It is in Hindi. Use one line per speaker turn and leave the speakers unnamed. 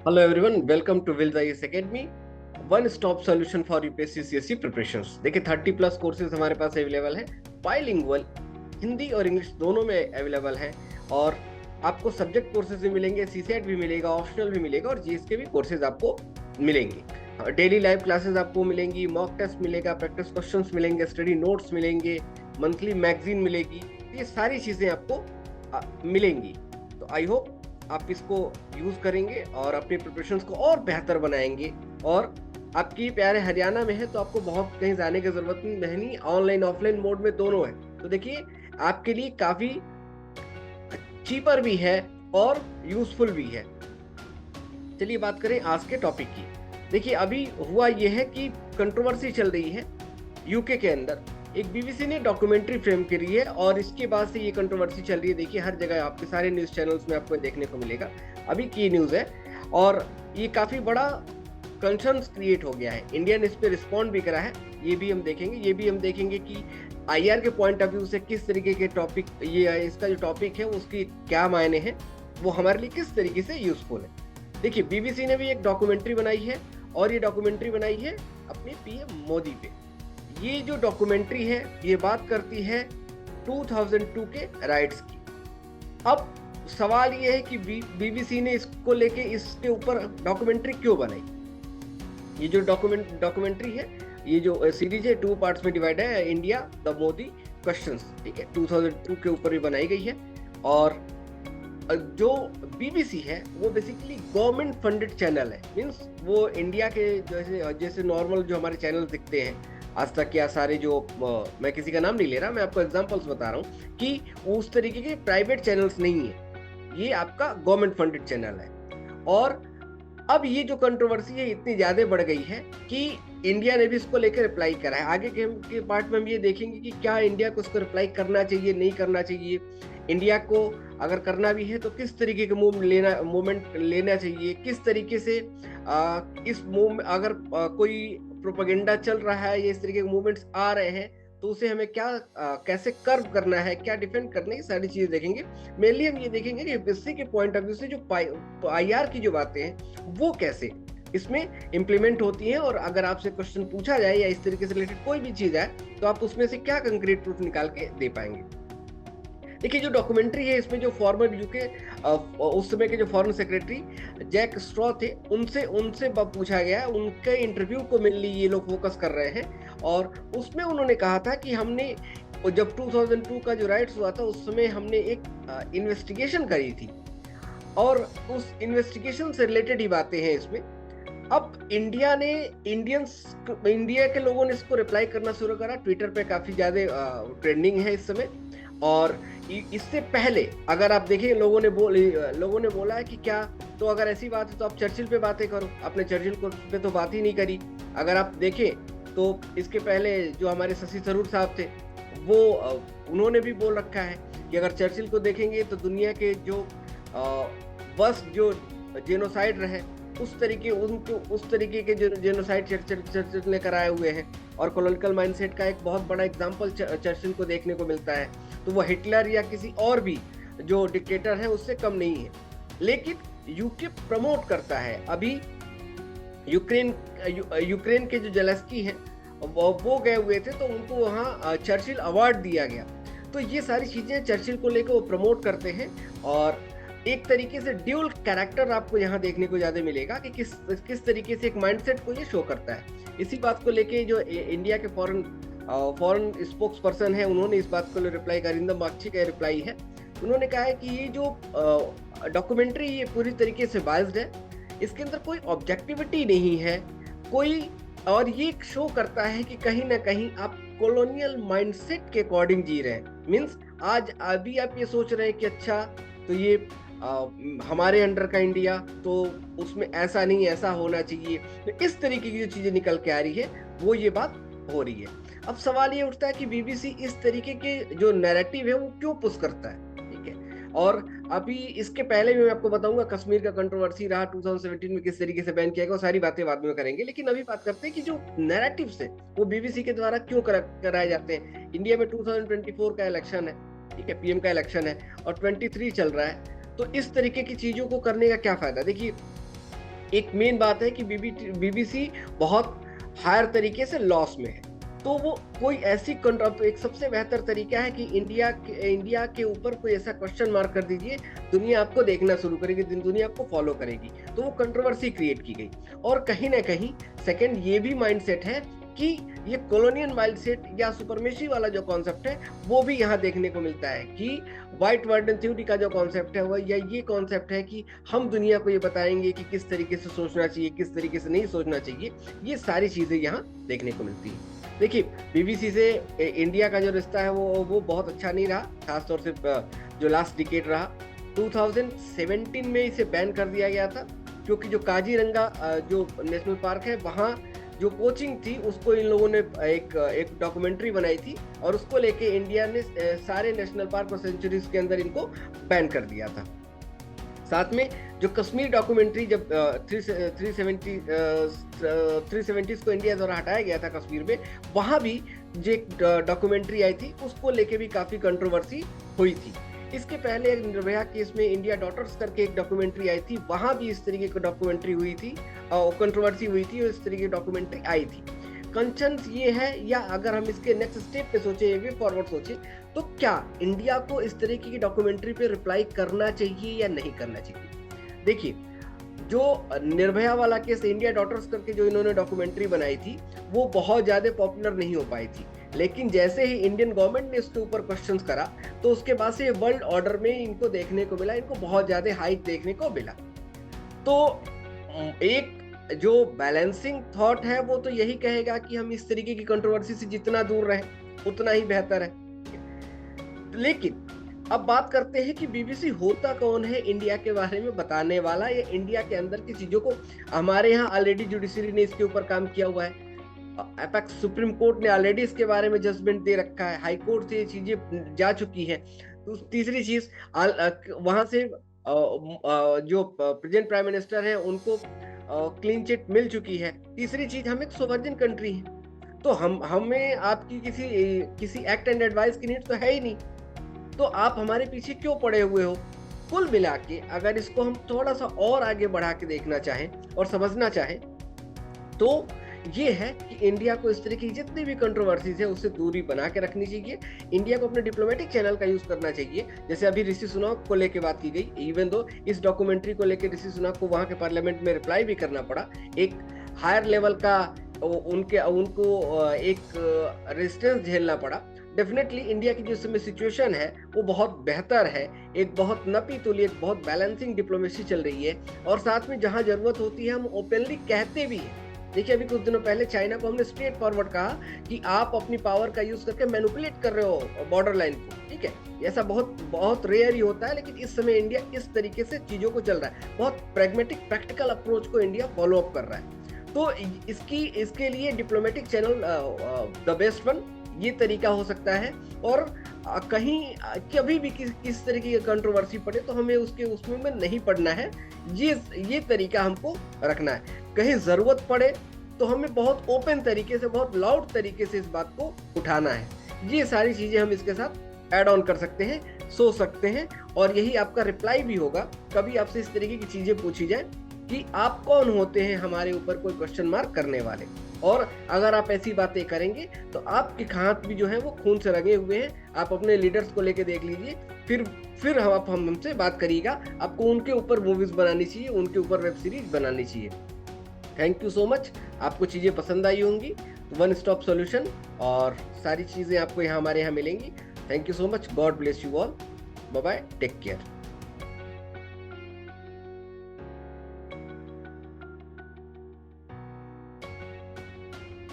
Hello everyone, welcome to Wills IAS academy, one stop solution for UPSC CSC preparations. देखिए 30+ कोर्सेज हमारे पास अवेलेबल है, बाइलिंगुअल, हिंदी और इंग्लिश दोनों में अवेलेबल है। और आपको सब्जेक्ट कोर्सेज भी मिलेंगे, सीसेट भी मिलेगा, ऑप्शनल भी मिलेगा और जीएस के भी कोर्सेज आपको मिलेंगे। डेली लाइव क्लासेस आपको मिलेंगी, मॉक टेस्ट मिलेगा, प्रैक्टिस क्वेश्चंस मिलेंगे, स्टडी नोट्स मिलेंगे, मंथली मैगजीन मिलेगी। ये सारी चीजें आपको मिलेंगी। तो आई होप आप इसको यूज करेंगे और अपनी प्रिपरेशंस को और बेहतर बनाएंगे। और आपकी प्यारे हरियाणा में है तो आपको बहुत कहीं जाने की जरूरत नहीं, ऑनलाइन ऑफलाइन मोड में दोनों है। तो देखिए आपके लिए काफी चीपर भी है और यूजफुल भी है। चलिए बात करें आज के टॉपिक की। देखिए अभी हुआ यह है कि कंट्रोवर्सी चल रही है यूके के अंदर। एक बीबीसी ने डॉक्यूमेंट्री फ्रेम करी है और इसके बाद से ये कंट्रोवर्सी चल रही है। देखिए हर जगह आपके सारे न्यूज चैनल्स में आपको देखने को मिलेगा। अभी की न्यूज है और ये काफी बड़ा कंसर्न क्रिएट हो गया है। इंडिया ने इस पर रिस्पॉन्ड भी करा है, ये भी हम देखेंगे कि आईआर के पॉइंट ऑफ व्यू से किस तरीके के टॉपिक, ये इसका जो टॉपिक है उसकी क्या मायने हैं, वो हमारे लिए किस तरीके से यूजफुल है। देखिए बीबीसी ने भी एक डॉक्यूमेंट्री बनाई है और ये डॉक्यूमेंट्री बनाई है अपने पीएम मोदी पे। ये जो डॉक्यूमेंट्री है ये बात करती है 2002 के राइट्स की। अब सवाल ये है कि बीबीसी ने इसको लेके इसके ऊपर डॉक्यूमेंट्री क्यों बनाई। ये जो डॉक्यूमेंट्री है, ये जो सीरीज है 2 पार्ट्स में डिवाइड है, इंडिया द मोदी क्वेश्चंस, ठीक है, 2002 के ऊपर भी बनाई गई है। और जो बीबीसी है वो बेसिकली गवर्नमेंट फंडेड चैनल है। मींस वो इंडिया के जैसे नॉर्मल जो हमारे चैनल दिखते हैं, आज तक या सारे जो मैं किसी का नाम नहीं ले रहा, मैं आपको एग्जांपल्स बता रहा हूँ कि उस तरीके के प्राइवेट चैनल्स नहीं है, ये आपका गवर्नमेंट फंडेड चैनल है। और अब ये जो कंट्रोवर्सी है इतनी ज्यादा बढ़ गई है कि इंडिया ने भी इसको लेकर रिप्लाई करा है। आगे के पार्ट में हम ये देखेंगे कि क्या इंडिया को इसको रिप्लाई करना चाहिए, नहीं करना चाहिए। इंडिया को अगर करना भी है तो किस तरीके के मूवमेंट लेना चाहिए, किस तरीके से इस मूव अगर कोई प्रोपेगेंडा चल रहा है या इस तरीके के मूवमेंट्स आ रहे हैं तो उसे हमें क्या कैसे कर्व करना है, क्या डिफेंड करना है, सारी चीजें देखेंगे। मेनली हम ये देखेंगे कि यूपीएससी के पॉइंट ऑफ व्यू से जो आईआर की जो बातें हैं वो कैसे इसमें इम्प्लीमेंट होती हैं। और अगर आपसे क्वेश्चन पूछा जाए या इस तरीके से रिलेटेड कोई भी चीज आए तो आप उसमें से क्या कंक्रीट प्रूफ निकाल के दे पाएंगे। देखिए जो डॉक्यूमेंट्री है इसमें जो फॉर्मर यूके उस समय के जो फॉरेन सेक्रेटरी जैक स्ट्रॉ थे उनसे पूछा गया, उनके इंटरव्यू को मेनली ये लोग फोकस कर रहे हैं। और उसमें उन्होंने कहा था कि हमने जब 2002 का जो राइट्स हुआ था उस समय हमने एक इन्वेस्टिगेशन करी थी और उस इन्वेस्टिगेशन से रिलेटेड ही बातें हैं इसमें। अब इंडिया के लोगों ने इसको रिप्लाई करना शुरू करा, ट्विटर पे काफी ज्यादा ट्रेंडिंग है इस समय। और इससे पहले अगर आप देखें लोगों ने बोला है कि क्या, तो अगर ऐसी बात है तो आप चर्चिल पे बातें करो, आपने चर्चिल को पे तो बात ही नहीं करी। अगर आप देखें तो इसके पहले जो हमारे शशि थरूर साहब थे वो उन्होंने भी बोल रखा है कि अगर चर्चिल को देखेंगे तो दुनिया के जो बस जो जेनोसाइड रहे उस तरीके के जो जेनोसाइड चर्चिल ने कराए हुए हैं। और कॉलोनियल माइंडसेट का एक बहुत बड़ा एग्जांपल चर्चिल को देखने को मिलता है। तो वो हिटलर या किसी और भी जो डिक्टेटर है उससे कम नहीं है। लेकिन यूके प्रमोट करता है। अभी यूक्रेन के जो जेलेंस्की हैं वो गए हुए थे तो उनको वहाँ चर्चिल अवार्ड दिया गया। तो ये सारी चीजें चर्चिल को लेकर वो प्रमोट करते हैं। और एक तरीके से ड्यूल कैरेक्टर आपको यहाँ देखने को ज्यादा मिलेगा कि किस तरीके से एक माइंडसेट को ये शो करता है। इसी बात को लेके जो इंडिया के फॉरेन स्पोक्स पर्सन है उन्होंने इस बात को रिप्लाई कर, अरिंदम बागची का रिप्लाई है। उन्होंने कहा है कि ये जो डॉक्यूमेंट्री ये पूरी तरीके से बायस्ड है, इसके अंदर कोई ऑब्जेक्टिविटी नहीं है कोई, और ये शो करता है कि कहीं ना कहीं आप कॉलोनियल माइंडसेट के अकॉर्डिंग जी रहे हैं। मीन्स आज अभी आप ये सोच रहे हैं कि अच्छा तो ये हमारे अंडर का इंडिया, तो उसमें ऐसा नहीं, ऐसा होना चाहिए। तो इस तरीके की जो चीजें निकल के आ रही है वो ये बात हो रही है। अब सवाल ये उठता है कि बीबीसी इस तरीके के जो नैरेटिव है वो क्यों पुश करता है, ठीक है। और अभी इसके पहले भी मैं आपको बताऊंगा कश्मीर का कंट्रोवर्सी रहा 2017 में, किस तरीके से बैन किया गया, वो सारी बातें बाद में करेंगे। लेकिन अभी बात करते हैं कि जो नैरेटिव्स है वो बीबीसी के द्वारा क्यों कराए जाते हैं। इंडिया में 2024 का इलेक्शन है, ठीक है, पीएम का इलेक्शन है और 23 चल रहा है। तो इस तरीके की चीजों को करने का क्या फायदा। देखिए एक मेन बात है कि बीबीसी बहुत हायर तरीके से लॉस में है, तो वो कोई ऐसी एक सबसे बेहतर तरीका है कि इंडिया के ऊपर कोई ऐसा क्वेश्चन मार्क कर दीजिए, दुनिया आपको देखना शुरू करेगी, दुनिया आपको फॉलो करेगी, तो वो कंट्रोवर्सी क्रिएट की गई। और कहीं ना कहीं सेकंड ये भी माइंडसेट है कि ये कॉलोनियल माइंडसेट या सुपरमेसी वाला जो कॉन्सेप्ट है वो भी यहाँ देखने को मिलता है कि व्हाइट वर्डन थ्योरी का जो कॉन्सेप्ट है वो या ये कॉन्सेप्ट है कि हम दुनिया को ये बताएंगे कि किस तरीके से सोचना चाहिए, किस तरीके से नहीं सोचना चाहिए, ये सारी चीजें यहाँ देखने को मिलती है। देखिए, बीबीसी से इंडिया का जो रिश्ता है वो बहुत अच्छा नहीं रहा, खासतौर से जो लास्ट डिकेड रहा। 2017 में इसे बैन कर दिया गया था, क्योंकि जो काजीरंगा जो नेशनल पार्क है वहाँ जो कोचिंग थी उसको इन लोगों ने एक डॉक्यूमेंट्री बनाई थी और उसको लेके इंडिया ने सारे नेशनल पार्क और सेंचुरीज के अंदर इनको बैन कर दिया था। साथ में जो कश्मीर डॉक्यूमेंट्री जब 370s को इंडिया द्वारा हटाया गया था कश्मीर में, वहां भी जो एक डॉक्यूमेंट्री आई थी उसको लेके भी काफी कंट्रोवर्सी हुई थी। इसके पहले एक निर्भया केस में इंडिया डॉटर्स करके एक डॉक्यूमेंट्री आई थी, वहां भी इस तरीके की डॉक्यूमेंट्री हुई थी और कंट्रोवर्सी हुई थी और इस तरीके की डॉक्यूमेंट्री आई थी। कंसर्न ये है, या अगर हम इसके नेक्स्ट स्टेप पे सोचे, वे फॉरवर्ड सोचे, तो क्या इंडिया को इस तरीके की डॉक्यूमेंट्री पे रिप्लाई करना चाहिए या नहीं करना चाहिए? देखिए, जो निर्भया वाला केस, इंडिया डॉटर्स करके जो इन्होंने डॉक्यूमेंट्री बनाई थी वो बहुत ज्यादा पॉपुलर नहीं हो पाई थी, लेकिन जैसे ही इंडियन गवर्नमेंट ने इसके ऊपर क्वेश्चंस करा तो उसके बाद से वर्ल्ड ऑर्डर में इनको देखने को मिला, इनको बहुत ज्यादा हाइक देखने को मिला। तो एक जो बैलेंसिंग थॉट है वो तो यही कहेगा कि हम इस तरीके की कंट्रोवर्सी से जितना दूर रहे उतना ही बेहतर है। लेकिन अब बात करते हैं कि बीबीसी होता कौन है इंडिया के बारे में बताने वाला, या इंडिया के अंदर की चीजों को। हमारे यहाँ ऑलरेडी जुडिशरी ने इसके ऊपर काम किया हुआ है, एपेक्स सुप्रीम कोर्ट ने ऑलरेडी इसके बारे में जजमेंट दे रखा है, हाई कोर्ट से ये चीजें जा चुकी हैं। तो तीसरी चीज, वहां से जो प्रेजेंट प्राइम मिनिस्टर है उनको क्लीन चिट मिल चुकी है। तीसरी चीज, हम एक सोवर्जिन कंट्री है, तो हमें आपकी किसी एक्ट एंड एडवाइस की नीड तो है ही नहीं, तो आप हमारे पीछे क्यों पड़े हुए हो? कुल मिला के अगर इसको हम थोड़ा सा और आगे बढ़ा के देखना चाहें और समझना चाहें तो ये है कि इंडिया को इस तरह की जितनी भी कंट्रोवर्सीज है उससे दूरी बना के रखनी चाहिए। इंडिया को अपने डिप्लोमेटिक चैनल का यूज करना चाहिए, जैसे अभी ऋषि सुनक को लेके बात की गई, इवन दो इस डॉक्यूमेंट्री को लेके ऋषि सुनक को वहां के पार्लियामेंट में रिप्लाई भी करना पड़ा, एक हायर लेवल का उनको एक रेजिस्टेंस झेलना पड़ा। डेफिनेटली इंडिया की जो समय सिचुएशन है वो बहुत बेहतर है, एक बहुत नपी तुली, एक बहुत बैलेंसिंग डिप्लोमेसी चल रही है, और साथ में जहां जरूरत होती है हम ओपनली कहते भी हैं। देखिए, अभी कुछ दिनों पहले चाइना को हमने स्ट्रेट फॉरवर्ड कहा कि आप अपनी पावर का यूज करके मैनिपुलेट कर रहे हो बॉर्डर लाइन को, ठीक है, ऐसा बहुत रेयर ही होता है, लेकिन इस समय इंडिया इस तरीके से चीजों को चल रहा है, बहुत प्रैग्मेटिक प्रैक्टिकल अप्रोच को इंडिया फॉलो अप कर रहा है। तो इसके लिए diplomatic channel the best one ये तरीका हो सकता है, और कहीं कभी भी किस तरीके की कंट्रोवर्सी पड़े तो हमें उसमें में नहीं पड़ना है, ये तरीका हमको रखना है। कहीं जरूरत पड़े तो हमें बहुत ओपन तरीके से, बहुत लाउड तरीके से इस बात को उठाना है। ये सारी चीजें हम इसके साथ ऐड ऑन कर सकते हैं, सोच सकते हैं, और यही आपका रिप्लाई भी होगा। कभी आपसे इस तरीके की चीजें पूछी जाए कि आप कौन होते हैं हमारे ऊपर कोई क्वेश्चन मार्क करने वाले, और अगर आप ऐसी बातें करेंगे तो आपके हाथ भी जो है वो खून से रंगे हुए हैं। आप अपने लीडर्स को लेके देख लीजिए, फिर आप हमसे बात करिएगा, आपको उनके ऊपर मूवीज बनानी चाहिए, उनके ऊपर वेब सीरीज बनानी चाहिए। Thank you so much. आपको चीजें पसंद आई होंगी तो वन स्टॉप सॉल्यूशन और सारी चीजें आपको हमारे यहाँ मिलेंगी। Thank you so much. God bless you all. Bye bye, take care.